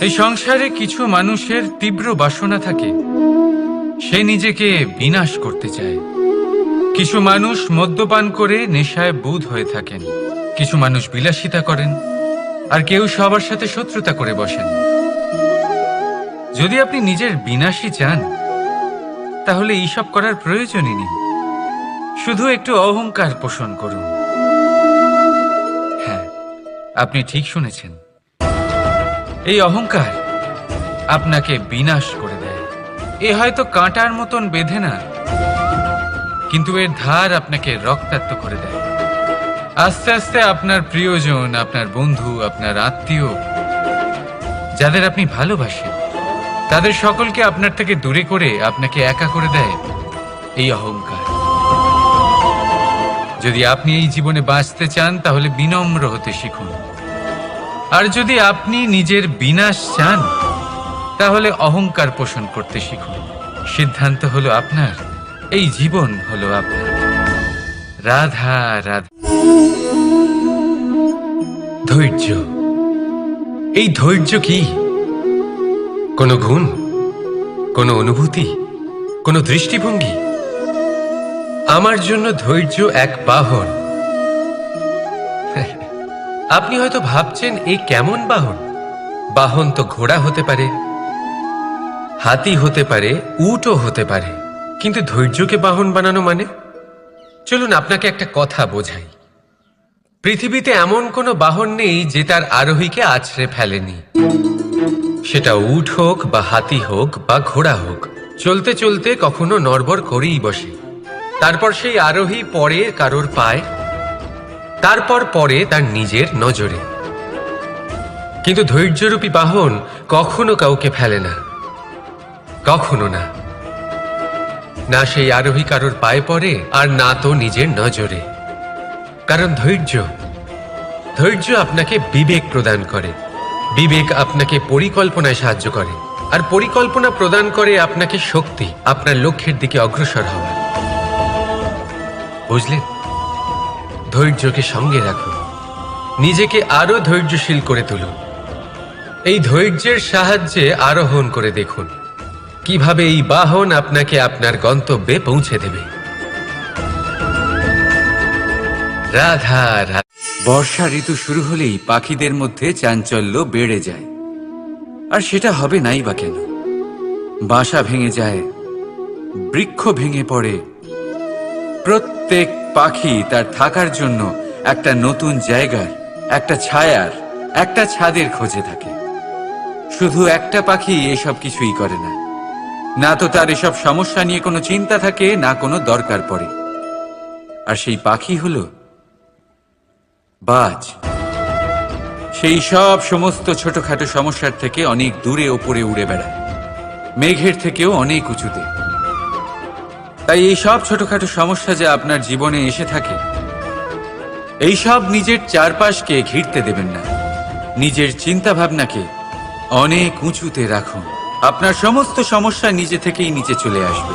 এই সংসারে কিছু মানুষের তীব্র বাসনা থাকে, সে নিজেকে বিনাশ করতে চায়। কিছু মানুষ মদ্যপান করে নেশায় বুঁদ হয়ে থাকেন, কিছু মানুষ বিলাসিতা করেন, আর কেউ সবার সাথে শত্রুতা করে বসেন। যদি আপনি নিজের বিনাশই চান, তাহলে এইসব করার প্রয়োজনই নেই। শুধু একটু অহংকার পোষণ করুন। হ্যাঁ, আপনি ঠিক শুনেছেন। এই অহংকার আপনাকে বিনাশ করে দেয়। এ হয়তো কাঁটার মতন বেঁধে না, কিন্তু এর ধার আপনাকে রক্তাক্ত করে দেয়। আস্তে আস্তে আপনার প্রিয়জন, আপনার বন্ধু, আপনার আত্মীয়, যাদের আপনি ভালোবাসেন, তাদের সকলকে আপনার থেকে দূরে করে আপনাকে একা করে দেয় এই অহংকার। যদি আপনি এই জীবনে বাঁচতে চান, তাহলে বিনম্র হতে শিখুন। আর যদি আপনি নিজের বিনাশ চান, তাহলে অহংকার পোষণ করতে শিখুন। সিদ্ধান্ত হলো আপনার, এই জীবন হলো আপনার। রাধা রাধা। ধৈর্য। এই ধৈর্য কি কোনো গুণ, কোনো অনুভূতি, কোনো দৃষ্টিভঙ্গি? আমার জন্য ধৈর্য এক বাহন। আপনি হয়তো ভাবছেন, এই কেমন বাহন? বাহন তো ঘোড়া হতে পারে, হাতি হতে পারে, উটও হতে পারে, কিন্তু ধৈর্যকে বাহন বানানো মানে? চলুন আপনাকে একটা কথা বোঝাই। পৃথিবীতে এমন কোনো বাহন নেই যে তার আরোহীকে আছড়ে ফেলেনি। সেটা উট হোক বা হাতি হোক বা ঘোড়া হোক, চলতে চলতে কখনো নড়বড় করেই বসে। তারপর সেই আরোহী পড়ে কারোর পায়, তারপর পড়ে তার নিজের নজরে। কিন্তু ধৈর্যরূপী বাহন কখনো কাউকে ফেলে না, কখনো না। না সেই আরোহী কারোর পায়ে পড়ে, আর না তো নিজের নজরে। কারণ ধৈর্য আপনাকে বিবেক প্রদান করে। বিবেক আপনাকে পরিকল্পনায় সাহায্য করে, আর পরিকল্পনা প্রদান করে আপনাকে শক্তি, আপনার লক্ষ্যের দিকে অগ্রসর হওয়ার। বুঝলেন? ধৈর্যকে সঙ্গে রাখুন, নিজেকে আরো ধৈর্যশীল করে তুলুন। এই ধৈর্যের সাহায্যে আরোহণ করে দেখুন কিভাবে এই বাহন আপনাকে আপনার গন্তব্যে পৌঁছে দেবে। রাধা রাধা। বর্ষা ঋতু শুরু হলেই পাখিদের মধ্যে চাঞ্চল্য বেড়ে যায়। আর সেটা হবে নাই বা কেন? বাসা ভেঙে যায়, বৃক্ষ ভেঙে পড়ে। প্রত্যেক পাখি তার থাকার জন্য একটা নতুন জায়গার, একটা ছায়ার, একটা ছাদের খোঁজে থাকে। শুধু একটা পাখি এসব কিছুই করে না। না তো তার এসব সমস্যা নিয়ে কোনো চিন্তা থাকে, না কোনো দরকার পড়ে। আর সেই পাখি হলো বাজ। সেই সব সমস্ত ছোটখাটো সমস্যার থেকে অনেক দূরে ওপরে উড়ে বেড়ায়, মেঘের থেকেও অনেক উঁচুতে। তাই এই সব ছোটখাটো সমস্যা যে আপনার জীবনে এসে থাকে, এই সব নিজের চারপাশকে ঘিরতে দেবেন না। নিজের চিন্তা ভাবনাকে অনেক উঁচুতে রাখুন। আপনার সমস্ত সমস্যা নিজে থেকেই নিচে চলে আসবে।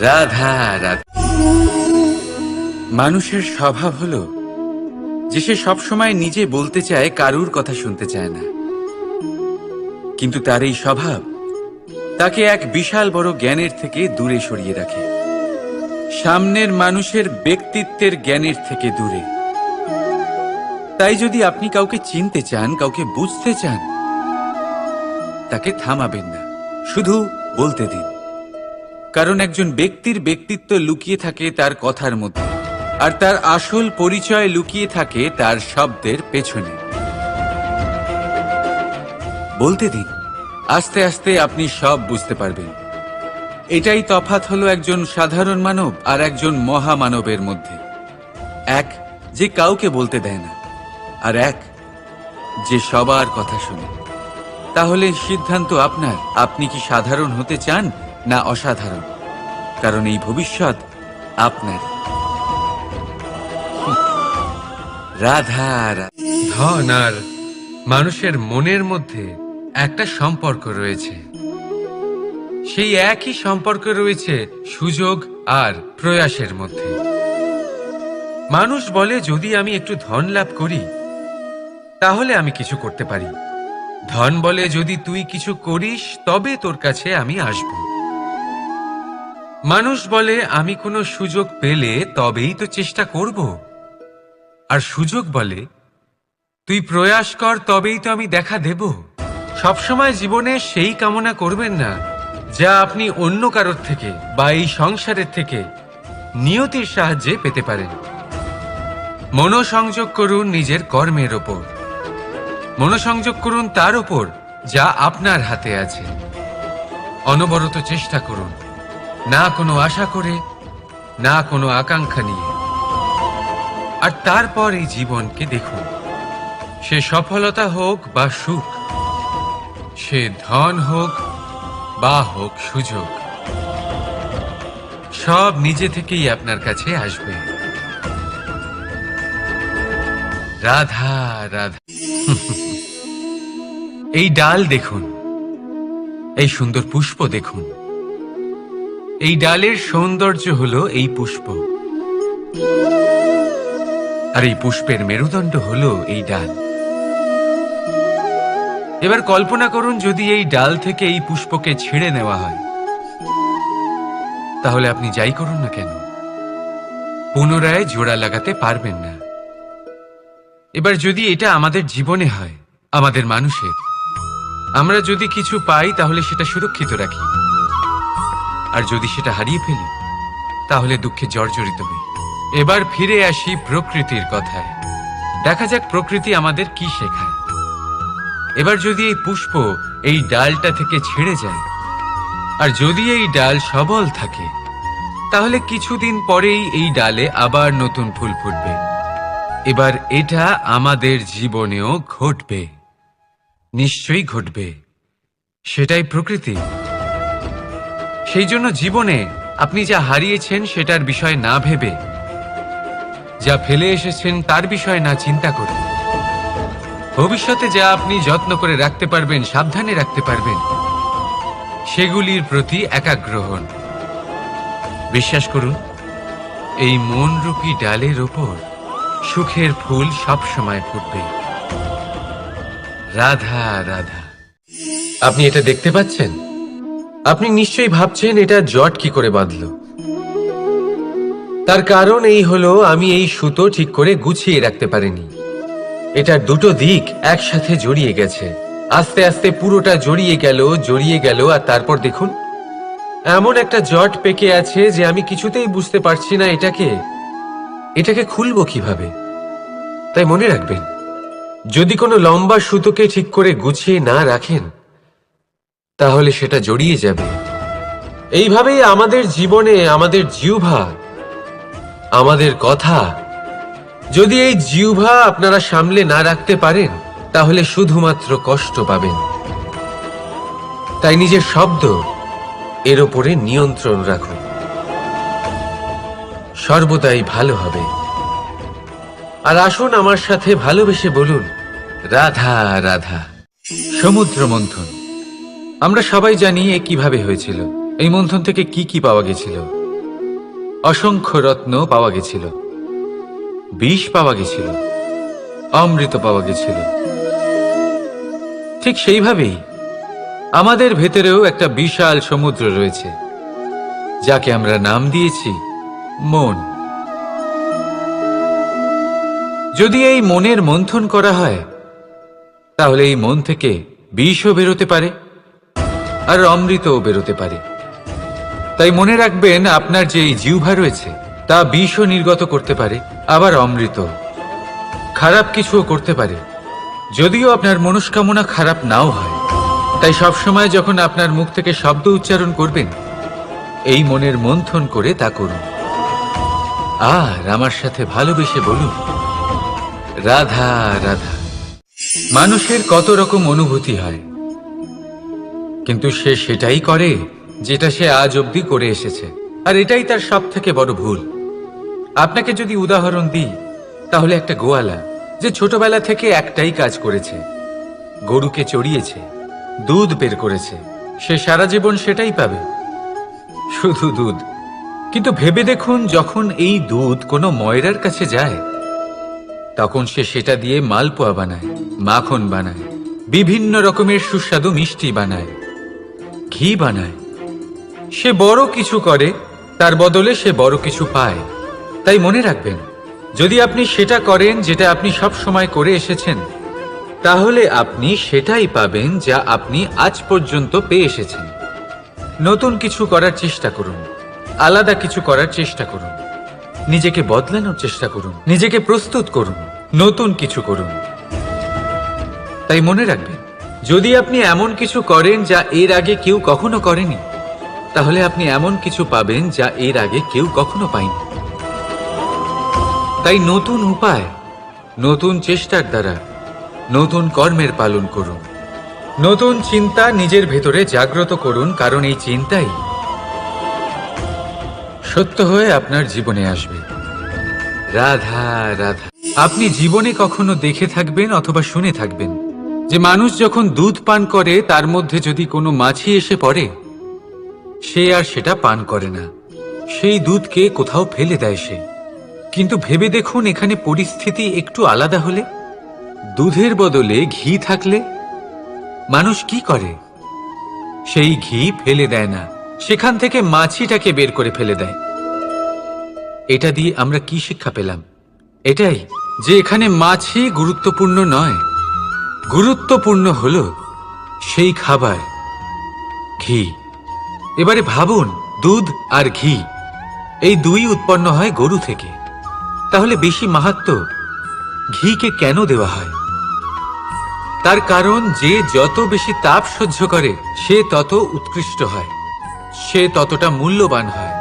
রাধা রাধা। মানুষের স্বভাব হলো যে সে সবসময় নিজে বলতে চায়, কারুর কথা শুনতে চায় না। কিন্তু তার এই স্বভাব তাকে এক বিশাল বড় জ্ঞানের থেকে দূরে সরিয়ে রাখে, সামনের মানুষের ব্যক্তিত্বের জ্ঞানের থেকে দূরে। তাই যদি আপনি কাউকে চিনতে চান, কাউকে বুঝতে চান, তাকে থামাবেন না, শুধু বলতে দিন। কারণ একজন ব্যক্তির ব্যক্তিত্ব লুকিয়ে থাকে তার কথার মধ্যে, আর তার আসল পরিচয় লুকিয়ে থাকে তার শব্দের পেছনে। বলতে দিন, আস্তে আস্তে আপনি সব বুঝতে পারবেন। এটাই তফাৎ হলো একজন সাধারণ মানব আর একজন মহামানবের মধ্যে। এক যে কাউকে বলতে দেয় না, আর এক যে সবার কথা শুনে। তাহলে সিদ্ধান্ত আপনার, আপনি কি সাধারণ হতে চান না অসাধারণ? কারণ এই ভবিষ্যৎ আপনার। রাধা রাধা। ধন আর মানুষের মনের মধ্যে একটা সম্পর্ক রয়েছে। সেই একই সম্পর্ক রয়েছে সুযোগ আর প্রয়াসের মধ্যে। মানুষ বলে, যদি আমি একটু ধন লাভ করি তাহলে আমি কিছু করতে পারি। ধন বলে যদি তুই কিছু করিস তবে তোর কাছে আমি আসব। মানুষ বলে আমি কোনো সুযোগ পেলে তবেই তো চেষ্টা করব। আর সুযোগ বলে তুই প্রয়াস কর তবেই তো আমি দেখা দেব। সবসময় জীবনে সেই কামনা করবেন না যা আপনি অন্য কারোর থেকে বা এই সংসারের থেকে নিয়তির সাহায্যে পেতে পারেন। মনোসংযোগ করুন নিজের কর্মের ওপর। মনোসংযোগ করুন তার ওপর যা আপনার হাতে আছে। অনবরত চেষ্টা করুন, না কোনো আশা করে, না কোনো আকাঙ্ক্ষা নিয়ে। আর তারপর এই জীবনকে দেখুন, সে সফলতা হোক বা সুখ, সে ধন হোক বা হোক সুযোগ, সব নিজে থেকেই আপনার কাছে আসবে। রাধা রাধা। এই ডাল দেখুন, এই সুন্দর পুষ্প দেখুন। এই ডালের সৌন্দর্য হলো এই পুষ্প, আর এই পুষ্পের মেরুদণ্ড হলো এই ডাল। এবার কল্পনা করুন যদি এই ডাল থেকে এই পুষ্পকে ছিঁড়ে নেওয়া হয়, তাহলে আপনি যাই করুন না কেন পুনরায় জোড়া লাগাতে পারবেন না। এবার যদি এটা আমাদের জীবনে হয়, আমাদের মানুষের, আমরা যদি কিছু পাই তাহলে সেটা সুরক্ষিত রাখি, আর যদি সেটা হারিয়ে ফেলি তাহলে দুঃখে জর্জরিত হই। এবার ফিরে আসি প্রকৃতির কথায়। দেখা যাক প্রকৃতি আমাদের কি শেখায়। এবার যদি এই পুষ্প এই ডালটা থেকে ছিঁড়ে যায়, আর যদি এই ডাল সবল থাকে, তাহলে কিছুদিন পরেই এই ডালে আবার নতুন ফুল ফুটবে। এবার এটা আমাদের জীবনেও ঘটবে, নিশ্চয়ই ঘটবে। সেটাই প্রকৃতি। সেই জন্য জীবনে আপনি যা হারিয়েছেন সেটার বিষয় না ভেবে, যা ফেলে এসেছেন তার বিষয় না চিন্তা করে, ভবিষ্যতে যা আপনি যত্ন করে রাখতে পারবেন, সাবধানে রাখতে পারবেন, সেগুলির প্রতি একাগ্র হন। বিশ্বাস করুন, এই মনরূপী ডালের ওপর সুখের ফুল সব সময় ফুটবে। রাধা রাধা। আপনি এটা দেখতে পাচ্ছেন? আপনি নিশ্চয়ই ভাবছেন এটা জট কি করে বাঁধলো। তার কারণ এই হলো আমি এই সুতো ঠিক করে গুছিয়ে রাখতে পারিনি। এটার দুটো দিক একসাথে জড়িয়ে গেছে, আস্তে আস্তে পুরোটা জড়িয়ে গেল, আর তারপর দেখুন এমন একটা জট পেকে আছে যে আমি কিছুতেই বুঝতে পারছি না এটাকে খুলবো কিভাবে। তাই মনে রাখবেন, যদি কোনো লম্বা সুতোকে ঠিক করে গুছিয়ে না রাখেন তাহলে সেটা জড়িয়ে যাবে। এইভাবেই আমাদের জীবনে আমাদের জিহ্বা, আমাদের কথা, যদি এই জিহ্বা আপনারা সামলে না রাখতে পারেন তাহলে শুধুমাত্র কষ্ট পাবেন। তাই নিজের শব্দ এর ওপরে নিয়ন্ত্রণ রাখুন, সর্বদাই ভালো হবে। আর আসুন আমার সাথে ভালোবেসে বলুন রাধা রাধা। সমুদ্র মন্থন, আমরা সবাই জানি এ কিভাবে হয়েছিল। এই মন্থন থেকে কি কি পাওয়া গেছিল? অসংখ্য রত্ন পাওয়া গেছিল, বিষ পাওয়া গেছিল, অমৃত পাওয়া গেছিল। ঠিক সেইভাবেই আমাদের ভেতরেও একটা বিশাল সমুদ্র রয়েছে, যাকে আমরা নাম দিয়েছি মন। যদি এই মনের মন্থন করা হয় তাহলে এই মন থেকে বিষও বেরোতে পারে আর অমৃতও বেরোতে পারে। তাই মনে রাখবেন, আপনার যে এই জিহ্বা রয়েছে তা বিষও নির্গত করতে পারে, আবার অমৃত, খারাপ কিছুও করতে পারে, যদিও আপনার মনস্কামনা খারাপ নাও হয়। তাই সবসময় যখন আপনার মুখ থেকে শব্দ উচ্চারণ করবেন, এই মনের মন্থন করে তা করুন। আর আমার সাথে ভালোবেসে বলুন রাধা রাধা। মানুষের কত রকম অনুভূতি হয়, কিন্তু সে সেটাই করে যেটা সে আজ অবধি করে এসেছে, আর এটাই তার সব থেকে বড় ভুল। আপনাকে যদি উদাহরণ দিই, তাহলে একটা গোয়ালা যে ছোটবেলা থেকে একটাই কাজ করেছে, গরুকে চড়িয়েছে, দুধ বের করেছে, সে সারা জীবন সেটাই পাবে, শুধু দুধ। কিন্তু ভেবে দেখুন, যখন এই দুধ কোনো ময়রার কাছে যায় তখন সে সেটা দিয়ে মালপোয়া বানায়, মাখন বানায়, বিভিন্ন রকমের সুস্বাদু মিষ্টি বানায়, ঘি বানায়। সে বড় কিছু করে, তার বদলে সে বড় কিছু পায়। তাই মনে রাখবেন, যদি আপনি সেটা করেন যেটা আপনি সব সময় করে এসেছেন, তাহলে আপনি সেটাই পাবেন যা আপনি আজ পর্যন্ত পেয়ে এসেছেন। নতুন কিছু করার চেষ্টা করুন, আলাদা কিছু করার চেষ্টা করুন, নিজেকে বদলানোর চেষ্টা করুন, নিজেকে প্রস্তুত করুন, নতুন কিছু করুন। তাই মনে রাখবেন, যদি আপনি এমন কিছু করেন যা এর আগে কেউ কখনো করেনি, তাহলে আপনি এমন কিছু পাবেন যা এর আগে কেউ কখনো পায়নি। তাই নতুন উপায়, নতুন চেষ্টার দ্বারা নতুন কর্মের পালন করুন। নতুন চিন্তা নিজের ভেতরে জাগ্রত করুন, কারণ এই চিন্তাই সত্য হয়ে আপনার জীবনে আসবে। রাধা রাধা। আপনি জীবনে কখনো দেখে থাকবেন অথবা শুনে থাকবেন যে মানুষ যখন দুধ পান করে, তার মধ্যে যদি কোনো মাছি এসে পড়ে, সে আর সেটা পান করে না, সেই দুধকে কোথাও ফেলে দেয় সে। কিন্তু ভেবে দেখুন, এখানে পরিস্থিতি একটু আলাদা হলে, দুধের বদলে ঘি থাকলে মানুষ কি করে? সেই ঘি ফেলে দেয় না, সেখান থেকে মাছিটাকে বের করে ফেলে দেয়। এটা দিয়ে আমরা কি শিক্ষা পেলাম? এটাই যে এখানে মাছি গুরুত্বপূর্ণ নয়, গুরুত্বপূর্ণ হলো সেই খাবার, ঘি। এবারে ভাবুন, দুধ আর ঘি এই দুই উৎপন্ন হয় গরু থেকে। তাহলে বেশি মাহাত্ম্য ঘিকে কেন দেওয়া হয়? তার কারণ, যে যত বেশি তাপ সহ্য করে সে তত উৎকৃষ্ট হয়, সে ততটা মূল্যবান হয়।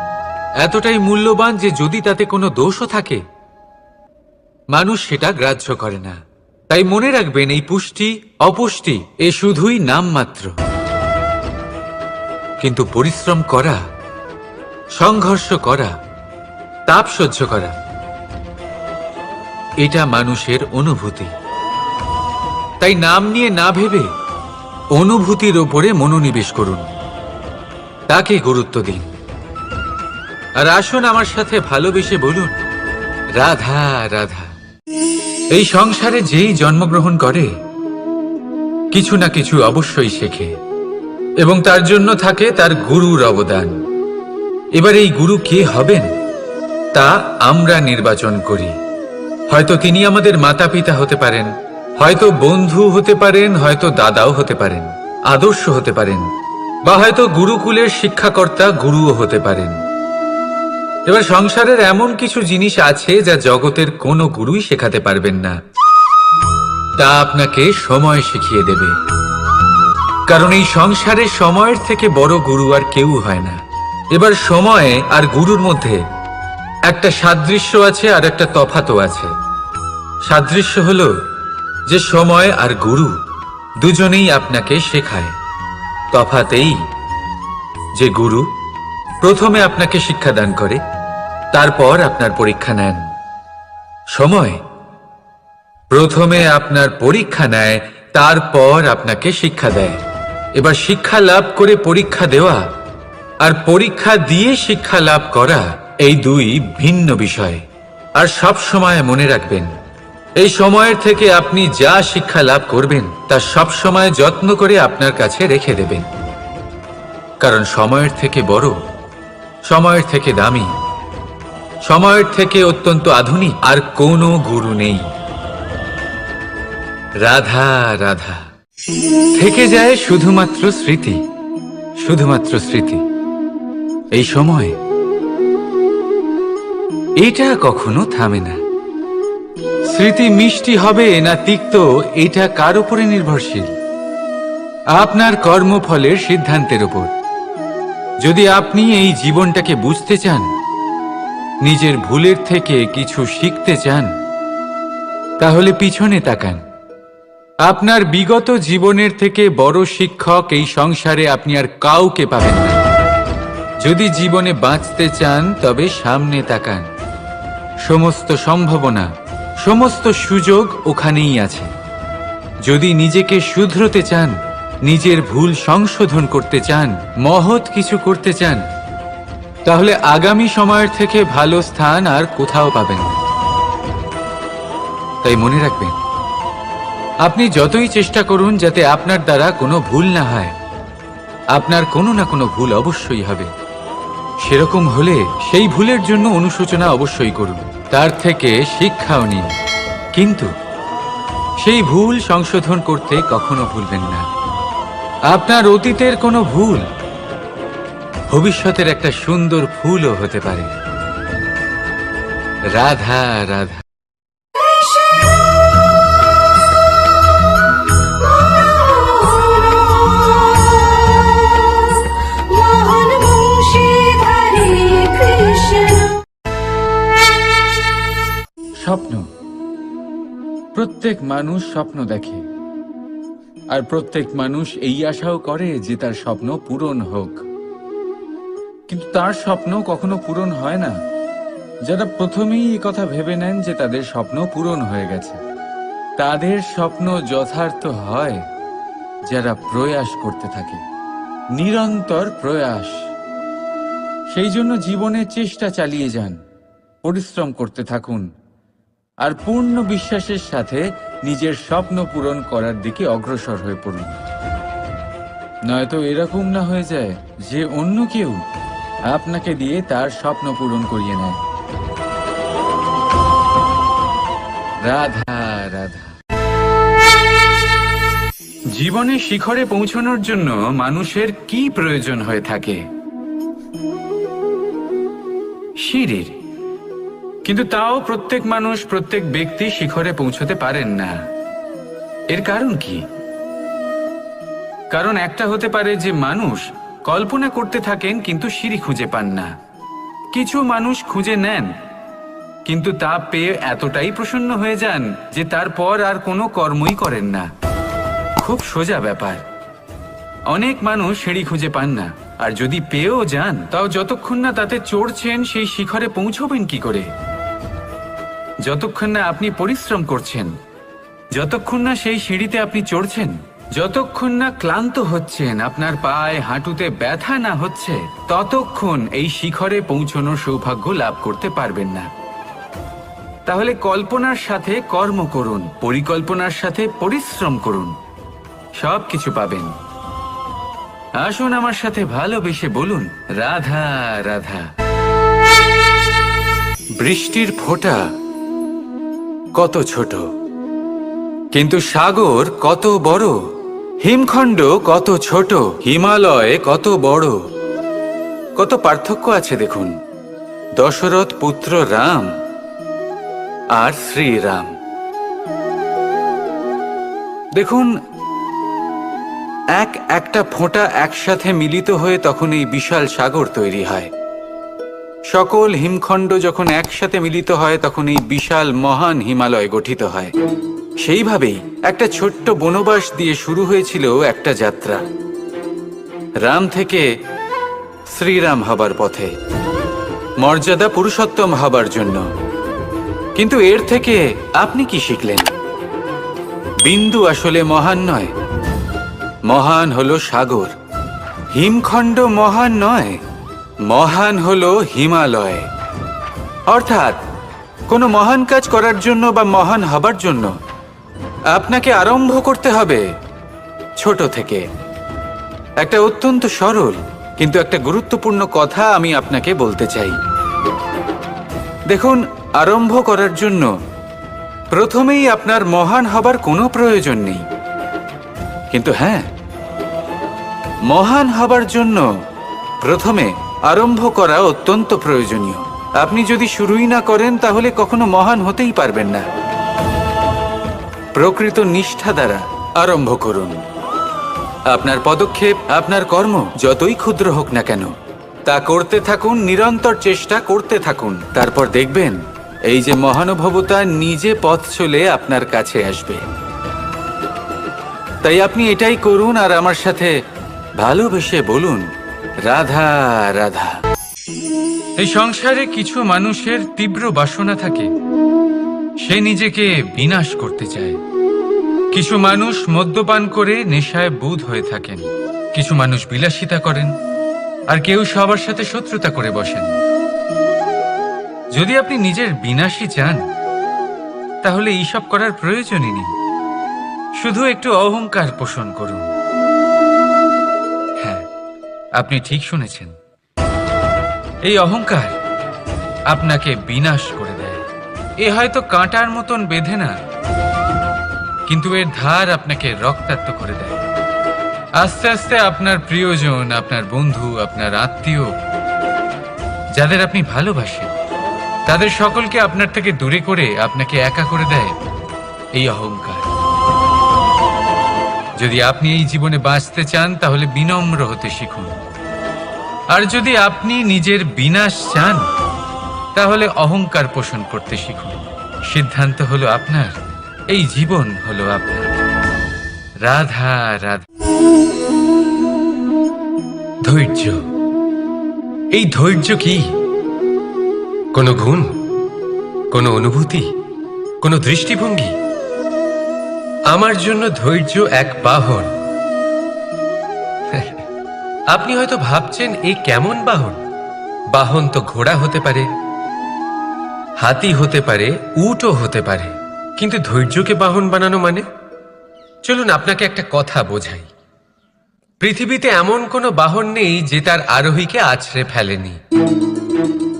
এতটাই মূল্যবান যে যদি তাতে কোনো দোষও থাকে, মানুষ সেটা গ্রাহ্য করে না। তাই মনে রাখবেন, এই পুষ্টি অপুষ্টি এ শুধুই নামমাত্র, কিন্তু পরিশ্রম করা, সংঘর্ষ করা, তাপ সহ্য করা, এটা মানুষের অনুভূতি। তাই নাম নিয়ে না ভেবে অনুভূতির ওপরে মনোনিবেশ করুন, তাকে গুরুত্ব দিন। আর আসুন আমার সাথে ভালোবেসে বলুন, রাধা রাধা। এই সংসারে যেই জন্মগ্রহণ করে, কিছু না কিছু অবশ্যই শেখে, এবং তার জন্য থাকে তার গুরুর অবদান। এবার এই গুরু কে হবেন তা আমরা নির্বাচন করি। হয়তো তিনি আমাদের মাতা পিতা হতে পারেন, হয়তো বন্ধু হতে পারেন, হয়তো দাদাও হতে পারেন, আদর্শ হতে পারেন, বা হয়তো গুরুকুলের শিক্ষাকর্তা গুরুও হতে পারেন। এবার সংসারের এমন কিছু জিনিস আছে যা জগতের কোনো গুরুই শেখাতে পারবেন না, তা আপনাকে সময় শিখিয়ে দেবে। কারণ এই সংসারে সময়ের থেকে বড় গুরু আর কেউ হয় না। এবার সময় আর গুরুর মধ্যে একটা সাদৃশ্য আছে আর একটা তফাতও আছে। সাদৃশ্য হলো যে সময় আর গুরু দুজনেই আপনাকে শেখায়। তফাৎ এই যে গুরু প্রথমে আপনাকে শিক্ষাদান করে, তারপর আপনার পরীক্ষা নেন। সময় প্রথমে আপনার পরীক্ষা নেয়, তারপর আপনাকে শিক্ষা দেয়। এবার শিক্ষা লাভ করে পরীক্ষা দেওয়া আর পরীক্ষা দিয়ে শিক্ষা লাভ করা এই দুই ভিন্ন বিষয়। আর সব সময় মনে রাখবেন, এই সময়ের থেকে আপনি যা শিক্ষা লাভ করবেন তা সব সময় যত্ন করে আপনার কাছে রেখে দেবেন। কারণ সময়ের থেকে বড়, সময়ের থেকে দামি, সময়ের থেকে অত্যন্ত আধুনিক আর কোনো গুরু নেই। রাধা রাধা। থেকে যায় শুধুমাত্র স্মৃতি, শুধুমাত্র স্মৃতি। এই সময় এটা কখনো থামে না। স্মৃতি মিষ্টি হবে না তিক্ত, এটা কার উপরে নির্ভরশীল? আপনার কর্মফলের সিদ্ধান্তের উপর। যদি আপনি এই জীবনটাকে বুঝতে চান, নিজের ভুলের থেকে কিছু শিখতে চান, তাহলে পিছনে তাকান। আপনার বিগত জীবনের থেকে বড় শিক্ষক এই সংসারে আপনি আর কাউকে পাবেন না। যদি জীবনে বাঁচতে চান তবে সামনে তাকান। সমস্ত সম্ভাবনা, সমস্ত সুযোগ ওখানেই আছে। যদি নিজেকে শুধরতে চান, নিজের ভুল সংশোধন করতে চান, মহৎ কিছু করতে চান, তাহলে আগামী সময়ের থেকে ভালো স্থান আর কোথাও পাবেন না। তাই মনে রাখবেন, আপনি যতই চেষ্টা করুন যাতে আপনার দ্বারা কোনো ভুল না হয়, আপনার কোনো না কোনো ভুল অবশ্যই হবে। সেরকম হলে সেই ভুলের জন্য অনুশোচনা অবশ্যই করুন, তার থেকে শিক্ষাও নিন, কিন্তু সেই ভুল সংশোধন করতে কখনো ভুলবেন না। আপনার অতীতের কোনো ভুল ভবিষ্যতের একটা সুন্দর ফুলও হতে পারে। রাধা রাধা। স্বপ্ন, প্রত্যেক মানুষ স্বপ্ন দেখে, আর প্রত্যেক মানুষ এই আশাও করে যে তার স্বপ্ন পূরণ হোক, কিন্তু তার স্বপ্ন কখনো পূরণ হয় না। যারা প্রথমেই এই কথা ভেবে নেন যে তাদের স্বপ্ন পূরণ হয়ে গেছে, তাদের স্বপ্ন যথার্থ হয় যারা প্রয়াস করতে থাকে, নিরন্তর প্রয়াস। সেই জন্য জীবনে চেষ্টা চালিয়ে যান, পরিশ্রম করতে থাকুন, আর পূর্ণ বিশ্বাসের সাথে নিজের স্বপ্ন পূরণ করার দিকে অগ্রসর হয়ে পড়ুন। নয়তো এরকম না হয়ে যায় যে অন্য কেউ আপনাকে দিয়ে তার স্বপ্ন পূরণ করিয়ে নেয়। রাধা রাধা। জীবনে শিখরে পৌঁছানোর জন্য মানুষের কি প্রয়োজন হয়ে থাকে? সিঁড়ির। কিন্তু তাও প্রত্যেক মানুষ, প্রত্যেক ব্যক্তি শিখরে পৌঁছতে পারেন না। এর কারণ কি? কারণ একটা হতে পারে যে মানুষ কল্পনা করতে থাকেন কিন্তু সিঁড়ি খুঁজে পান না। কিছু মানুষ খুঁজে নেন কিন্তু তা পেয়ে এতটাই প্রসন্ন হয়ে যান যে তারপর আর কোনো কর্মই করেন না। খুব সোজা ব্যাপার। অনেক মানুষ সিঁড়ি খুঁজে পান না, আর যদি পেয়েও যান তাও যতক্ষণ না তাতে চড়ছেন সেই শিখরে পৌঁছবেন কি করে? যতক্ষণ না আপনি পরিশ্রম করছেন, যতক্ষণ না সেই সিঁড়িতে আপনি চড়ছেন, যতক্ষণ না ক্লান্ত হচ্ছেন, আপনার পায়ে হাঁটুতে ব্যথা না হচ্ছে, ততক্ষণ এই শিখরে পৌঁছানোর সৌভাগ্য লাভ করতে পারবেন না। তাহলে কল্পনার সাথে কর্ম করুন, পরিকল্পনার সাথে পরিশ্রম করুন, সব কিছু পাবেন। আসুন আমার সাথে ভালোবেসে বলুন রাধা রাধা। বৃষ্টির ফোঁটা কত ছোট, কিন্তু সাগর কত বড়। হিমখণ্ড কত ছোট, হিমালয় কত বড়। কত পার্থক্য আছে দেখুন। দশরথ পুত্র রাম আর শ্রীরাম। দেখুন, একটা ফোঁটা একসাথে মিলিত হয়ে তখন এই বিশাল সাগর তৈরি হয়। সকল হিমখণ্ড যখন একসাথে মিলিত হয় তখন এই বিশাল মহান হিমালয় গঠিত হয়। সেইভাবেই একটা ছোট্ট বনবাস দিয়ে শুরু হয়েছিল একটা যাত্রা, রাম থেকে শ্রীরাম হবার পথে, মর্যাদা পুরুষোত্তম হবার জন্য। কিন্তু এর থেকে আপনি কি শিখলেন? বিন্দু আসলে মহান নয়, মহান হলো সাগর। হিমখণ্ড মহান নয়, মহান হলো হিমালয়। অর্থাৎ কোনো মহান কাজ করার জন্য বা মহান হবার জন্য আপনাকে আরম্ভ করতে হবে ছোট থেকে। একটা অত্যন্ত সরল কিন্তু একটা গুরুত্বপূর্ণ কথা আমি আপনাকে বলতে চাই। দেখুন, আরম্ভ করার জন্য প্রথমেই আপনার মহান হবার কোনো প্রয়োজন নেই, কিন্তু হ্যাঁ, মহান হবার জন্য প্রথমে আরম্ভ করা অত্যন্ত প্রয়োজনীয়। আপনি যদি শুরুই না করেন তাহলে কখনো মহান হতেই পারবেন না। প্রকৃত নিষ্ঠা দ্বারা আরম্ভ করুন। আপনার পদক্ষেপ, আপনার কর্ম যতই ক্ষুদ্র হোক না কেন, তা করতে থাকুন, নিরন্তর চেষ্টা করতে থাকুন। তারপর দেখবেন এই যে মহানুভবতা নিজে পথ চলে আপনার কাছে আসবে। তাই আপনি এটাই করুন আর আমার সাথে ভালোবেসে বলুন রাধা রাধা। এই সংসারে কিছু মানুষের তীব্র বাসনা থাকে, সে নিজেকে বিনাশ করতে চায়। কিছু মানুষ মদ্যপান করে নেশায় বুঁদ হয়ে থাকেন, কিছু মানুষ বিলাসিতা করেন, আর কেউ সবার সাথে শত্রুতা করে বসেন। যদি আপনি নিজের বিনাশই চান তাহলে এইসব করার প্রয়োজনই নেই। শুধু একটু অহংকার পোষণ করুন। হ্যাঁ, আপনি ঠিক শুনেছেন। এই অহংকার আপনাকে বিনাশ করে দেয়। এ হয়তো কাঁটার মতন বেঁধে না, কিন্তু এর ধার আপনাকে রক্তাক্ত করে দেয়। আস্তে আস্তে আপনার প্রিয়জন, আপনার বন্ধু, আপনার আত্মীয়, যাদের আপনি ভালোবাসেন, তাদের সকলকে আপনার থেকে দূরে করে আপনাকে একা করে দেয় এই অহংকার। যদি আপনি এই জীবনে বাঁচতে চান তাহলে বিনম্র হতে শিখুন। আর যদি আপনি নিজের বিনাশ চান তাহলে অহংকার পোষণ করতে শিখুন। সিদ্ধান্ত হলো আপনার, এই জীবন হলো আপনার। রাধা রাধা। ধৈর্য, এই ধৈর্য কি কোনো গুণ, কোনো অনুভূতি, কোনো দৃষ্টিভঙ্গি? আমার জন্য ধৈর্য এক বাহন। আপনি হয়তো ভাবছেন এই কেমন বাহন? বাহন তো ঘোড়া হতে পারে, হাতি হতে পারে, উটও হতে পারে, কিন্তু ধৈর্যকে বাহন বানানো মানে? চলুন আপনাকে একটা কথা বোঝাই। পৃথিবীতে এমন কোনো বাহন নেই যে তার আরোহীকে আছড়ে ফেলেনি।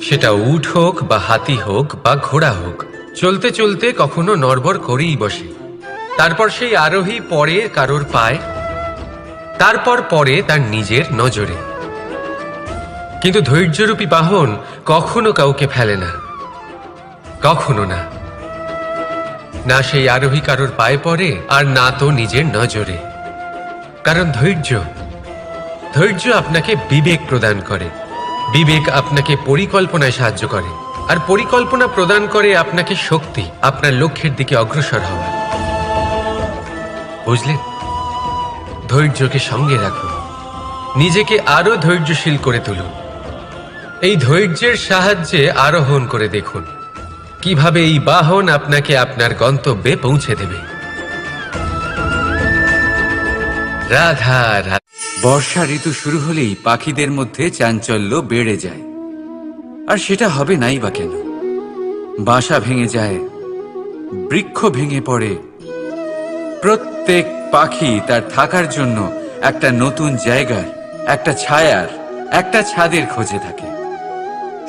সেটা উট হোক বা হাতি হোক বা ঘোড়া হোক, চলতে চলতে কখনো নড়বড় করেই বসে। তারপর সেই আরোহী পড়ে কারোর পায়, তারপর পড়ে তার নিজের নজরে। কিন্তু ধৈর্যরূপী বাহন কখনো কাউকে ফেলে না, কখনো না। না সেই আরোহী কারোর পায়ে পড়ে, আর না তো নিজের নজরে। কারণ ধৈর্য আপনাকে বিবেক প্রদান করে, বিবেক আপনাকে পরিকল্পনায় সাহায্য করে, আর পরিকল্পনা প্রদান করে আপনাকে শক্তি, আপনার লক্ষ্যের দিকে অগ্রসর হওয়ার। বুঝলেন? ধৈর্যকে সঙ্গে রাখুন, নিজেকে আরো ধৈর্যশীল করে তুলুন। এই ধৈর্যের সাহায্যে আরোহণ করে দেখুন কিভাবে এই বাহন আপনাকে আপনার গন্তব্যে পৌঁছে দেবে। রাধা রাধা। বর্ষা ঋতু শুরু হলেই পাখিদের মধ্যে চাঞ্চল্য বেড়ে যায়। আর সেটা হবে নাই বা কেন? বাসা ভেঙে যায়, বৃক্ষ ভেঙে পড়ে, প্রত্যেক পাখি তার থাকার জন্য একটা নতুন জায়গার, একটা ছায়ার, একটা ছাদের খোঁজে থাকে।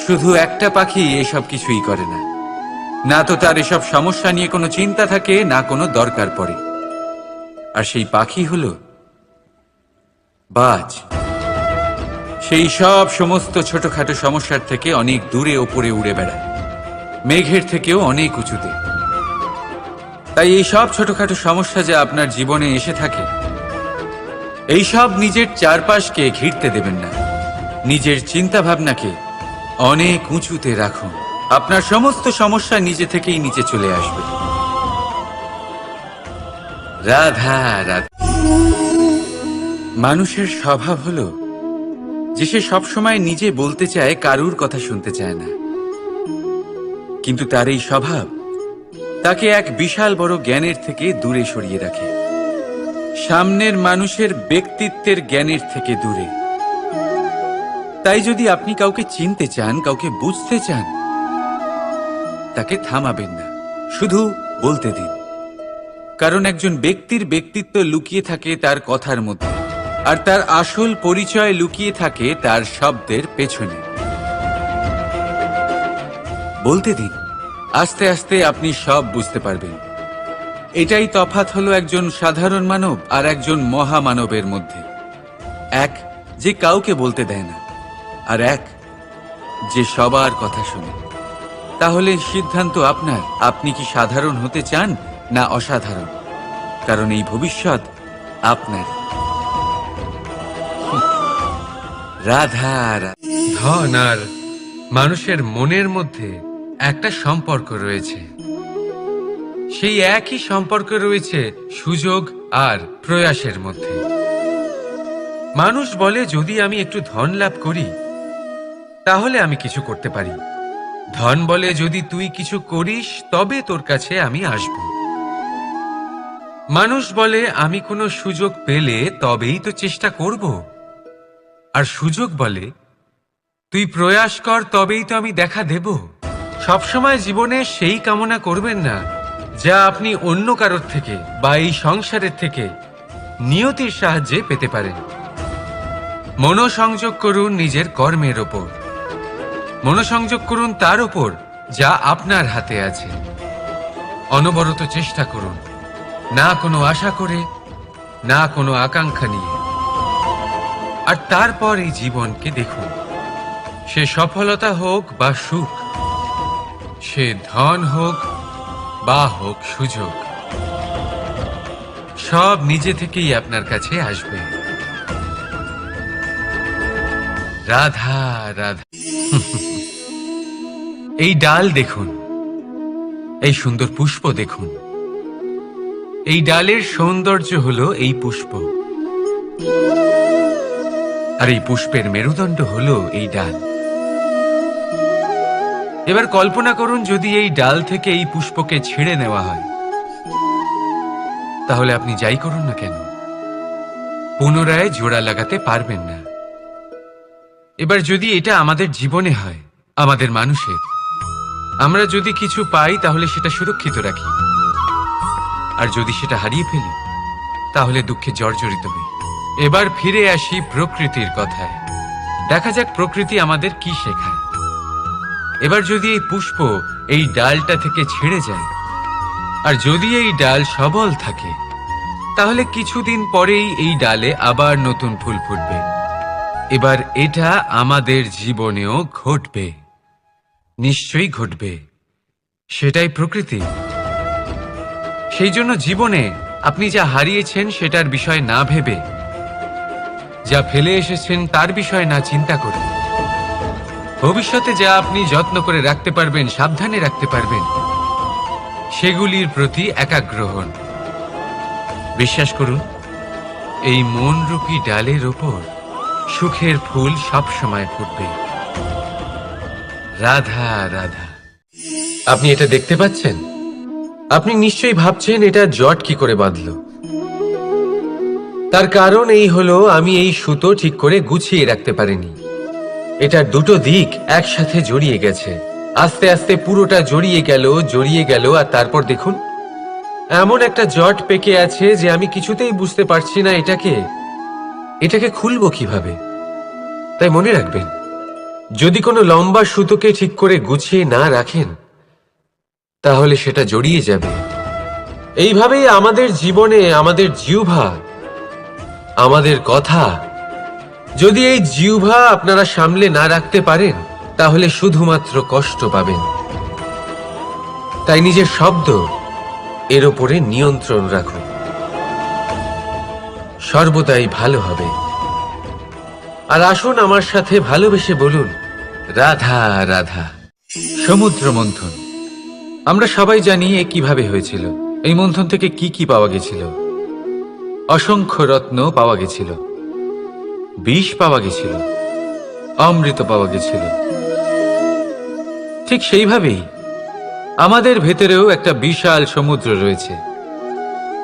শুধু একটা পাখি এসব কিছুই করে না। না তো তার এসব সমস্যা নিয়ে কোনো চিন্তা থাকে, না কোনো দরকার পড়ে। আর সেই পাখি হলো বাজ। সেই সব সমস্ত ছোটখাটো সমস্যার থেকে অনেক দূরে ওপরে উড়ে বেড়ায়, মেঘের থেকেও অনেক উঁচুতে। তাই এই সব ছোটখাটো সমস্যা যা আপনার জীবনে এসে থাকে, এই সব নিজের চারপাশকে ঘিরতে দেবেন না। নিজের চিন্তা ভাবনাকে অনেক উঁচুতে রাখুন। আপনার সমস্ত সমস্যা নিজে থেকেই নিচে চলে আসবে। রাধা রাধা। মানুষের স্বভাব হলো যে সে সবসময় নিজে বলতে চায়, কারুর কথা শুনতে চায় না। কিন্তু তার এই স্বভাব তাকে এক বিশাল বড় জ্ঞানের থেকে দূরে সরিয়ে রাখে, সামনের মানুষের ব্যক্তিত্বের জ্ঞানের থেকে দূরে। তাই যদি আপনি কাউকে চিনতে চান, কাউকে বুঝতে চান, তাকে থামাবেন না, শুধু বলতে দিন। কারণ একজন ব্যক্তির ব্যক্তিত্ব লুকিয়ে থাকে তার কথার মধ্যে, আর তার আসল পরিচয় লুকিয়ে থাকে তার শব্দের পেছনে। বলতে দিন, আস্তে আস্তে আপনি সব বুঝতে পারবেন। এটাই তফাৎ হলো একজন সাধারণ মানব আর একজন মহামানবের মধ্যে। এক যে কাউকে বলতে দেয় না, আর এক যে সবার কথা শুনে। তাহলে সিদ্ধান্ত আপনার, আপনি কি সাধারণ হতে চান না অসাধারণ? কারণ এই ভবিষ্যৎ আপনার। রাধা রাধা। ধন আর মানুষের মনের মধ্যে একটা সম্পর্ক রয়েছে। সেই একই সম্পর্ক রয়েছে সুযোগ আর প্রয়াসের মধ্যে। মানুষ বলে, যদি আমি একটু ধন লাভ করি তাহলে আমি কিছু করতে পারি। ধন বলে, যদি তুই কিছু করিস তবে তোর কাছে আমি আসব। মানুষ বলে, আমি কোনো সুযোগ পেলে তবেই তো চেষ্টা করব। আর সুযোগ বলে, তুই প্রয়াস কর তবেই তো আমি দেখা দেব। সবসময় জীবনে সেই কামনা করবেন না যা আপনি অন্য কারোর থেকে বা এই সংসারের থেকে নিয়তির সাহায্যে পেতে পারেন। মনোসংযোগ করুন নিজের কর্মের ওপর, মনোসংযোগ করুন তার ওপর যা আপনার হাতে আছে। অনবরত চেষ্টা করুন, না কোনো আশা করে, না কোনো আকাঙ্ক্ষা নিয়ে। আর তারপর এই জীবনকে দেখুন, সে সফলতা হোক বা সুখ, সে ধন হোক বা হোক সুযোগ, সব নিজে থেকেই আপনার কাছে আসবে। রাধা রাধা। এই ডাল দেখুন, এই সুন্দর পুষ্প দেখুন। এই ডালের সৌন্দর্য হলো এই পুষ্প, আর এই পুষ্পের মেরুদণ্ড হলো এই ডাল। এবার কল্পনা করুন, যদি এই ডাল থেকে এই পুষ্পকে ছিঁড়ে নেওয়া হয়, তাহলে আপনি যাই করুন না কেন পুনরায় জোড়া লাগাতে পারবেন না। এবার যদি এটা আমাদের জীবনে হয়, আমাদের মানুষের, আমরা যদি কিছু পাই তাহলে সেটা সুরক্ষিত রাখি, আর যদি সেটা হারিয়ে ফেলি তাহলে দুঃখে জর্জরিত হই। এবার ফিরে আসি প্রকৃতির কথায়। দেখা যাক প্রকৃতি আমাদের কি শেখায়। এবার যদি এই পুষ্প এই ডালটা থেকে ছিঁড়ে যায়, আর যদি এই ডাল সবল থাকে, তাহলে কিছুদিন পরেই এই ডালে আবার নতুন ফুল ফুটবে। এবার এটা আমাদের জীবনেও ঘটবে, নিশ্চয়ই ঘটবে। সেটাই প্রকৃতি। সেই জন্য জীবনে আপনি যা হারিয়েছেন সেটার বিষয় না ভেবে, যা ফেলে এসেছেন তার বিষয় না চিন্তা করে, ভবিষ্যতে যা আপনি যত্ন করে রাখতে পারবেন, সাবধানে রাখতে পারবেন, সেগুলির প্রতি একাগ্র হন। বিশ্বাস করুন, এই মনরূপী ডালের ওপর সুখের ফুল সব সময় ফুটবে। রাধা রাধা। আপনি এটা দেখতে পাচ্ছেন? আপনি নিশ্চয়ই ভাবছেন এটা জট কি করে বাঁধলো। তার কারণ এই হলো, আমি এই সুতো ঠিক করে গুছিয়ে রাখতে পারিনি। এটার দুটো দিক একসাথে জড়িয়ে গেছে, আস্তে আস্তে পুরোটা জড়িয়ে গেল, আর তারপর দেখুন এমন একটা জট পেকে আছে যে আমি কিছুতেই বুঝতে পারছি না এটাকে খুলবো কিভাবে। তাই মনে রাখবেন, যদি কোনো লম্বা সুতোকে ঠিক করে গুছিয়ে না রাখেন, তাহলে সেটা জড়িয়ে যাবে। এইভাবেই আমাদের জীবনে আমাদের জিহ্বা, আমাদের কথা, যদি এই জিহ্বা আপনারা সামলে না রাখতে পারেন, তাহলে শুধুমাত্র কষ্ট পাবেন। তাই নিজের শব্দ এর ওপরে নিয়ন্ত্রণ রাখুন, সর্বদাই ভালো হবে। আর আসুন আমার সাথে ভালোবেসে বলুন, রাধা রাধা। সমুদ্র মন্থন, আমরা সবাই জানি এ কিভাবে হয়েছিল। এই মন্থন থেকে কি কি পাওয়া গেছিল? অসংখ্য রত্ন পাওয়া গেছিল, বিষ পাওয়া গেছিল, অমৃত পাওয়া গেছিল। ঠিক সেইভাবেই আমাদের ভেতরেও একটা বিশাল সমুদ্র রয়েছে,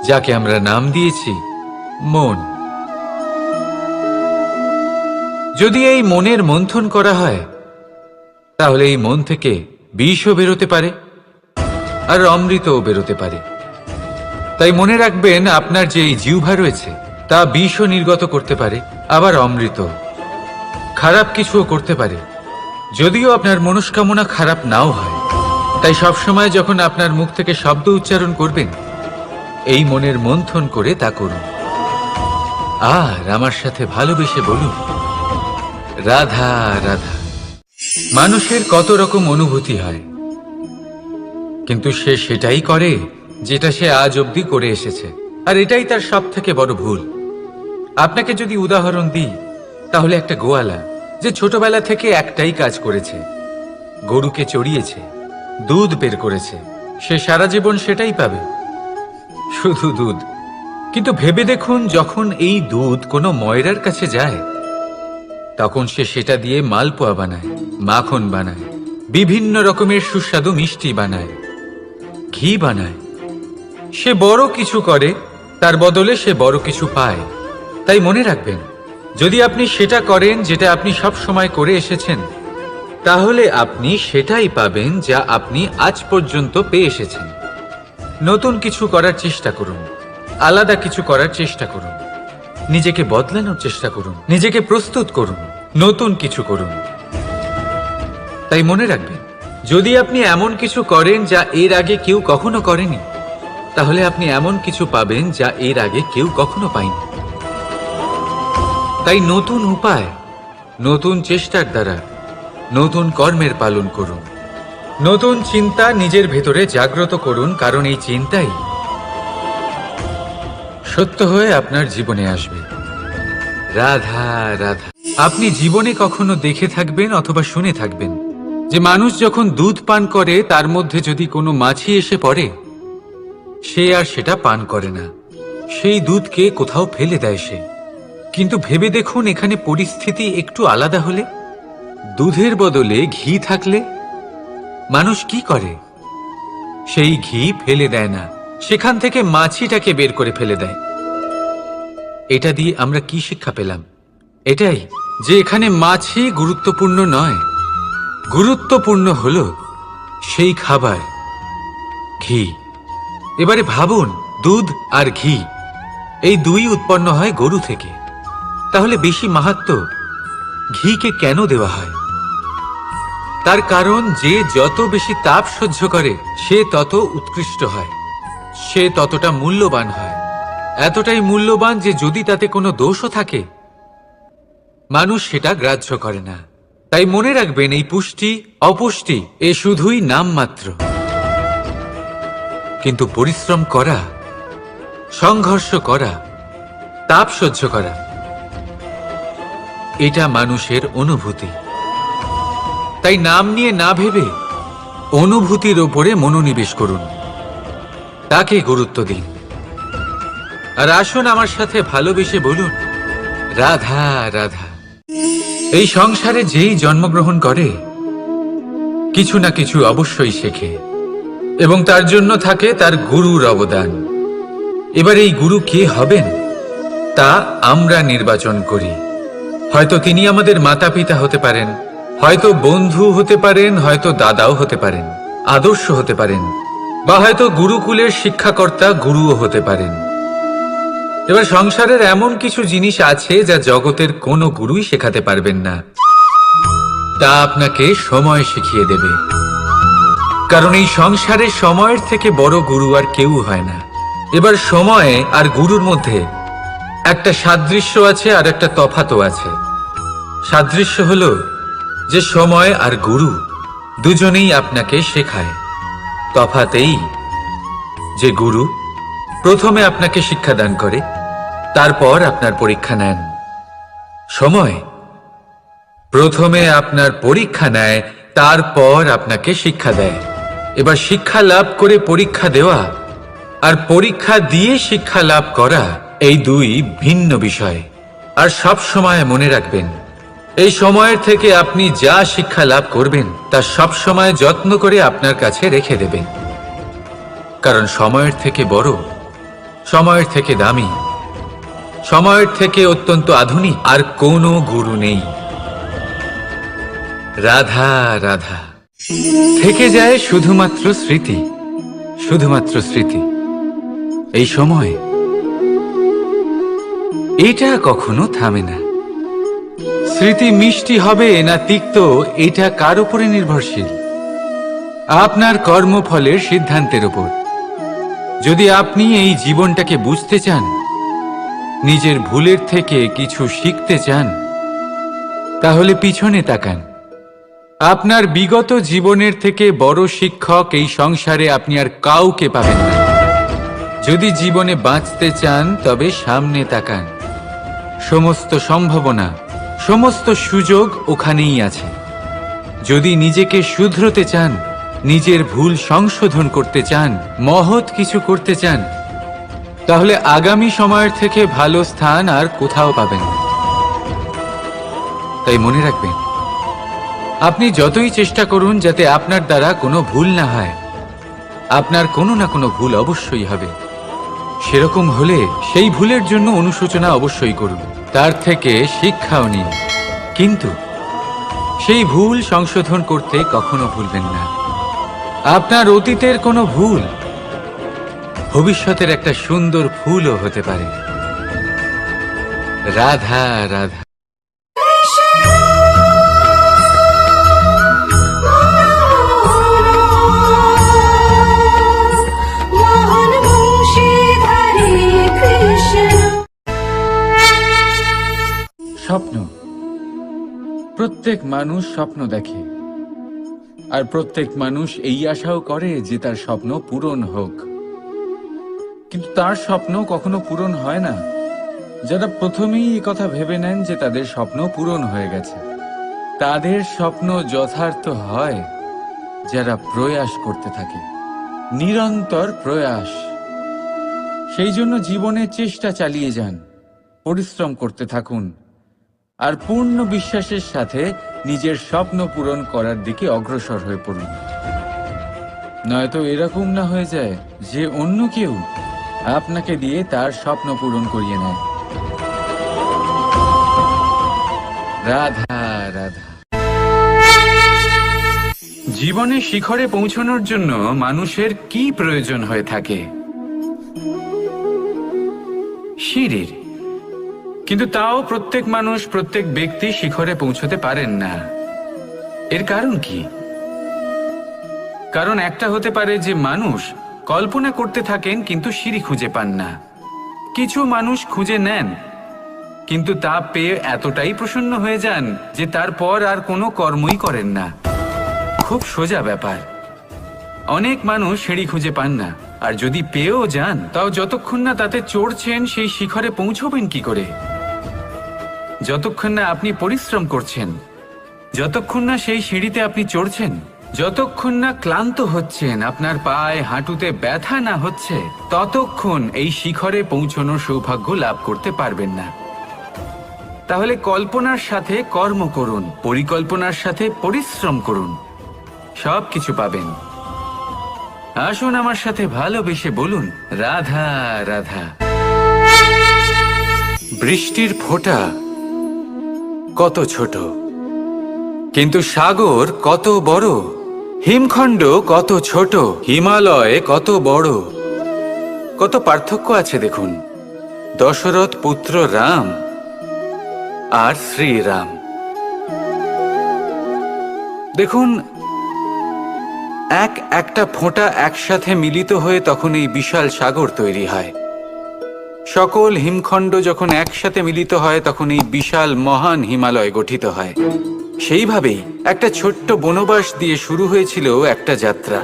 যাকে আমরা নাম দিয়েছি মন। যদি এই মনের মন্থন করা হয়, তাহলে এই মন থেকে বিষও বেরোতে পারে, আর অমৃতও বেরোতে পারে। তাই মনে রাখবেন, আপনার যে এই জিহ্বা রয়েছে তা বিষও নির্গত করতে পারে, আবার অমৃত। খারাপ কিছুও করতে পারে, যদিও আপনার মনস্কামনা খারাপ নাও হয়। তাই সবসময় যখন আপনার মুখ থেকে শব্দ উচ্চারণ করবেন, এই মনের মন্থন করে তা করুন। আর আমার সাথে ভালোবেসে বলুন, রাধা রাধা। মানুষের কত রকম অনুভূতি হয়, কিন্তু সে সেটাই করে যেটা সে আজ অবধি করে এসেছে, আর এটাই তার সব থেকে বড় ভুল। আপনাকে যদি উদাহরণ দিই, তাহলে একটা গোয়ালা যে ছোটবেলা থেকে একটাই কাজ করেছে, গরুকে চড়িয়েছে, দুধ বের করেছে, সে সারা জীবন সেটাই পাবে, শুধু দুধ। কিন্তু ভেবে দেখুন, যখন এই দুধ কোনো ময়রার কাছে যায়, তখন সে সেটা দিয়ে মালপোয়া বানায়, মাখন বানায়, বিভিন্ন রকমের সুস্বাদু মিষ্টি বানায়, ঘি বানায়। সে বড় কিছু করে, তার বদলে সে বড় কিছু পায়। তাই মনে রাখবেন, যদি আপনি সেটা করেন যেটা আপনি সব সময় করে এসেছেন, তাহলে আপনি সেটাই পাবেন যা আপনি আজ পর্যন্ত পেয়ে এসেছেন। নতুন কিছু করার চেষ্টা করুন, আলাদা কিছু করার চেষ্টা করুন, নিজেকে বদলানোর চেষ্টা করুন, নিজেকে প্রস্তুত করুন, নতুন কিছু করুন। তাই মনে রাখবেন, যদি আপনি এমন কিছু করেন যা এর আগে কেউ কখনো করেনি, তাহলে আপনি এমন কিছু পাবেন যা এর আগে কেউ কখনো পায়নি। তাই নতুন উপায়, নতুন চেষ্টার দ্বারা নতুন কর্মের পালন করুন। নতুন চিন্তা নিজের ভেতরে জাগ্রত করুন, কারণ এই চিন্তাই সত্য হয়ে আপনার জীবনে আসবে। রাধা রাধা। আপনি জীবনে কখনো দেখে থাকবেন অথবা শুনে থাকবেন যে মানুষ যখন দুধ পান করে তার মধ্যে যদি কোনো মাছি এসে পড়ে, সে আর সেটা পান করে না, সেই দুধকে কোথাও ফেলে দেয় সে। কিন্তু ভেবে দেখুন, এখানে পরিস্থিতি একটু আলাদা হলে, দুধের বদলে ঘি থাকলে মানুষ কি করে? সেই ঘি ফেলে দেয় না, সেখান থেকে মাছিটাকে বের করে ফেলে দেয়। এটা দিয়ে আমরা কি শিক্ষা পেলাম? এটাই যে এখানে মাছি গুরুত্বপূর্ণ নয়, গুরুত্বপূর্ণ হলো সেই খাবার, ঘি। এবারে ভাবুন, দুধ আর ঘি এই দুই উৎপন্ন হয় গরু থেকে, তাহলে বেশি মাহাত্ম্য ঘিকে কেন দেওয়া হয়? তার কারণ, যে যত বেশি তাপ সহ্য করে সে তত উৎকৃষ্ট হয়, সে ততটা মূল্যবান হয়। এতটাই মূল্যবান যে যদি তাতে কোনো দোষও থাকে, মানুষ সেটা গ্রাহ্য করে না। তাই মনে রাখবেন, এই পুষ্টি অপুষ্টি এ শুধুই নামমাত্র, কিন্তু পরিশ্রম করা, সংঘর্ষ করা, তাপ সহ্য করা, এটা মানুষের অনুভূতি। তাই নাম নিয়ে না ভেবে অনুভূতির ওপরে মনোনিবেশ করুন, তাকে গুরুত্ব দিন। আর আসুন আমার সাথে ভালোবেসে বলুন, রাধা রাধা। এই সংসারে যেই জন্মগ্রহণ করে কিছু না কিছু অবশ্যই শেখে, এবং তার জন্য থাকে তার গুরুর অবদান। এবার এই গুরু কে হবেন তা আমরা নির্বাচন করি। হয়তো তিনি আমাদের মাতা পিতা হতে পারেন, হয়তো বন্ধু হতে পারেন, হয়তো দাদাও হতে পারেন, আদর্শ হতে পারেন, বা হয়তো গুরুকুলের শিক্ষাকর্তা গুরুও হতে পারেন। এবার সংসারের এমন কিছু জিনিস আছে যা জগতের কোনো গুরুই শেখাতে পারবেন না, তা আপনাকে সময় শিখিয়ে দেবে। কারণ এই সংসারে সময়ের থেকে বড় গুরু আর কেউ হয় না। এবার সময় আর গুরুর মধ্যে একটা সাদৃশ্য আছে আর একটা তফাতও আছে। সাদৃশ্য হলো যে সময় আর গুরু দুজনেই আপনাকে শেখায়। তফাৎ এই যে গুরু প্রথমে আপনাকে শিক্ষাদান করে, তারপর আপনার পরীক্ষা নেন। সময় প্রথমে আপনার পরীক্ষা নেয়, তারপর আপনাকে শিক্ষা দেয়। এবার শিক্ষা লাভ করে পরীক্ষা দেওয়া আর পরীক্ষা দিয়ে শিক্ষা লাভ করা এই দুই ভিন্ন বিষয়। আর সব সময় মনে রাখবেন, এই সময়ের থেকে আপনি যা শিক্ষা লাভ করবেন তা সব সময় যত্ন করে আপনার কাছে রেখে দেবেন। কারণ সময়ের থেকে বড়, সময়ের থেকে দামি, সময়ের থেকে অত্যন্ত আধুনিক আর কোনো গুরু নেই। রাধা রাধা। থেকে যায় শুধুমাত্র স্মৃতি, শুধুমাত্র স্মৃতি। এই সময় এটা কখনো থামে না। স্মৃতি মিষ্টি হবে না তিক্ত, এটা কার উপরে নির্ভরশীল? আপনার কর্মফলের সিদ্ধান্তের উপর। যদি আপনি এই জীবনটাকে বুঝতে চান, নিজের ভুলের থেকে কিছু শিখতে চান, তাহলে পিছনে তাকান। আপনার বিগত জীবনের থেকে বড় শিক্ষক এই সংসারে আপনি আর কাউকে পাবেন না। যদি জীবনে বাঁচতে চান তবে সামনে তাকান। সমস্ত সম্ভাবনা, সমস্ত সুযোগ ওখানেই আছে। যদি নিজেকে শুধরোতে চান, নিজের ভুল সংশোধন করতে চান, মহৎ কিছু করতে চান, তাহলে আগামী সময়ের থেকে ভালো স্থান আর কোথাও পাবেন না। তাই মনে রাখবেন, আপনি যতই চেষ্টা করুন যাতে আপনার দ্বারা কোনো ভুল না হয়, আপনার কোনো না কোনো ভুল অবশ্যই হবে। সেরকম হলে সেই ভুলের জন্য অনুশোচনা অবশ্যই করুন, তার থেকে শিক্ষাও নিন। কিন্তু সেই ভুল সংশোধন করতে কখনো ভুলবেন না। আপনার অতীতের কোনো ভুল ভবিষ্যতের একটা সুন্দর ফুলও হতে পারে। রাধা রাধা। স্বপ্ন, প্রত্যেক মানুষ স্বপ্ন দেখে, আর প্রত্যেক মানুষ এই আশাও করে যে তার স্বপ্ন পূরণ হোক। কিন্তু তার স্বপ্ন কখনো পূরণ হয় না। যারা প্রথমেই এই কথা ভেবে নেন যে তাদের স্বপ্ন পূরণ হয়ে গেছে, তাদের স্বপ্ন যথার্থ হয় যারা প্রয়াস করতে থাকে, নিরন্তর প্রয়াস। সেই জন্য জীবনে চেষ্টা চালিয়ে যান, পরিশ্রম করতে থাকুন, আর পূর্ণ বিশ্বাসের সাথে নিজের স্বপ্ন পূরণ করার দিকে অগ্রসর হয়ে পড়ুন। নয়তো এরকম না হয়ে যায় যে অন্য কেউ আপনাকে দিয়ে তার স্বপ্ন পূরণ করিয়ে নেয়। রাধা রাধা। জীবনে শিখরে পৌঁছানোর জন্য মানুষের কি প্রয়োজন হয়ে থাকে? সিঁড়ির। কিন্তু তাও প্রত্যেক মানুষ, প্রত্যেক ব্যক্তি শিখরে পৌঁছতে পারেন না। এর কারণ কি? কারণ একটা হতে পারে যে মানুষ কল্পনা করতে থাকেন কিন্তু সিঁড়ি খুঁজে পান না। কিছু মানুষ খুঁজে নেন কিন্তু তা পেয়ে এতটাই প্রসন্ন হয়ে যান যে তারপর আর কোনো কর্মই করেন না। খুব সোজা ব্যাপার। অনেক মানুষ সিঁড়ি খুঁজে পান না, আর যদি পেয়েও যান তাও যতক্ষণ না তাতে চড়ছেন সেই শিখরে পৌঁছবেন কি করে? যতক্ষণ না আপনি পরিশ্রম করছেন, যতক্ষণ না সেই সিঁড়িতে আপনি চড়ছেন, যতক্ষণ না ক্লান্ত হচ্ছেন, আপনার পায়ে হাঁটুতে ব্যথা না হচ্ছে, ততক্ষণ এই শিখরে পৌঁছানোর সৌভাগ্য লাভ করতে পারবেন না। তাহলে কল্পনার সাথে কর্ম করুন, পরিকল্পনার সাথে পরিশ্রম করুন, সব কিছু পাবেন। আসুন আমার সাথে ভালোবেসে বলুন রাধা রাধা। বৃষ্টির ফোঁটা কত ছোট, কিন্তু সাগর কত বড়। হিমখণ্ড কত ছোট, হিমালয় কত বড়। কত পার্থক্য আছে দেখুন। দশরথ পুত্র রাম আর শ্রীরাম। দেখুন, একটা ফোঁটা একসাথে মিলিত হয়ে তখন এই বিশাল সাগর তৈরি হয়। সকল হিমখণ্ড যখন একসাথে মিলিত হয় তখন এই বিশাল মহান হিমালয় গঠিত হয়। সেইভাবেই একটা ছোট্ট বনবাস দিয়ে শুরু হয়েছিল একটা যাত্রা,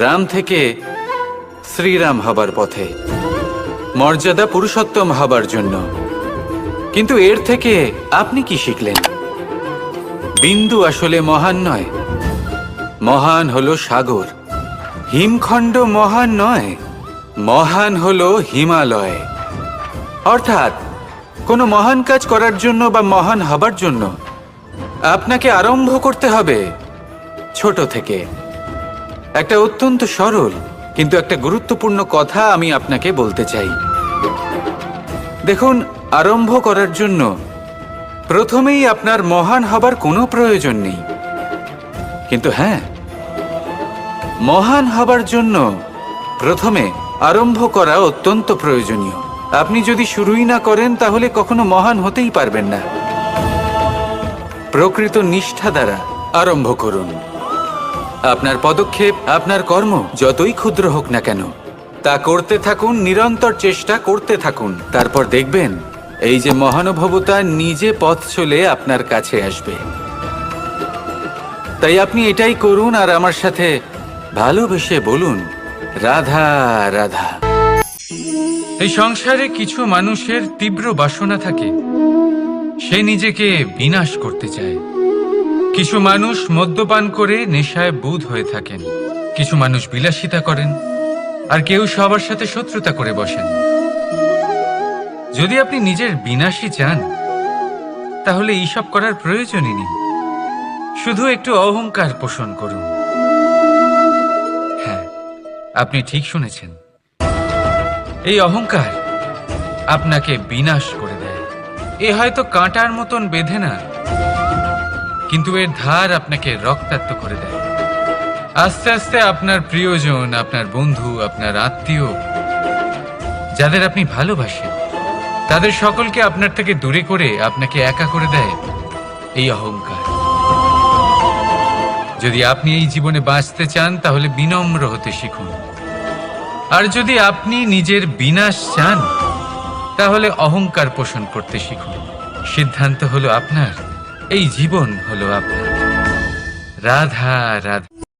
রাম থেকে শ্রীরাম হবার পথে, মর্যাদা পুরুষোত্তম হবার জন্য। কিন্তু এর থেকে আপনি কি শিখলেন? বিন্দু আসলে মহান নয়, মহান হলো সাগর। হিমখণ্ড মহান নয়, মহান হলো হিমালয়। অর্থাৎ কোনো মহান কাজ করার জন্য বা মহান হবার জন্য আপনাকে আরম্ভ করতে হবে ছোট থেকে। একটা অত্যন্ত সরল কিন্তু একটা গুরুত্বপূর্ণ কথা আমি আপনাকে বলতে চাই। দেখুন, আরম্ভ করার জন্য প্রথমেই আপনার মহান হবার কোনো প্রয়োজন নেই। কিন্তু হ্যাঁ, মহান হবার জন্য প্রথমে আরম্ভ করা অত্যন্ত প্রয়োজনীয়। আপনি যদি শুরুই না করেন তাহলে কখনো মহান হতেই পারবেন না। প্রকৃত নিষ্ঠা দ্বারা আরম্ভ করুন। আপনার পদক্ষেপ, আপনার কর্ম যতই ক্ষুদ্র হোক না কেন, তা করতে থাকুন, নিরন্তর চেষ্টা করতে থাকুন। তারপর দেখবেন এই যে মহানুভবতা নিজে পথ চলে আপনার কাছে আসবে। তাই আপনি এটাই করুন আর আমার সাথে ভালোবেসে বলুন রাধা রাধা। এই সংসারে কিছু মানুষের তীব্র বাসনা থাকে, সে নিজেকে বিনাশ করতে চায়। কিছু মানুষ মদ্যপান করে নেশায় বুঁদ হয়ে থাকেন, কিছু মানুষ বিলাসিতা করেন, আর কেউ সবার সাথে শত্রুতা করে বসেন। যদি আপনি নিজের বিনাশই চান তাহলে এইসব করার প্রয়োজনই নেই। শুধু একটু অহংকার পোষণ করুন। হ্যাঁ, আপনি ঠিক শুনেছেন, এই অহংকার আপনাকে বিনাশ করে দেয়। এ হয়তো কাঁটার মতন বেঁধে না, কিন্তু এর ধার আপনাকে রক্তাক্ত করে দেয়। আস্তে আস্তে আপনার প্রিয়জন, আপনার বন্ধু, আপনার আত্মীয়, যাদের আপনি ভালোবাসেন, তাদের সকলকে আপনার থেকে দূরে করে আপনাকে একা করে দেয় এই অহংকার। যদি আপনি এই জীবনে বাঁচতে চান তাহলে বিনম্র হতে শিখুন, আর যদি আপনি নিজের বিনাশ চান তাহলে অহংকার পোষণ করতে শিখুন। সিদ্ধান্ত হলো আপনার, এই জীবন হলো আপনার। রাধা রাধা।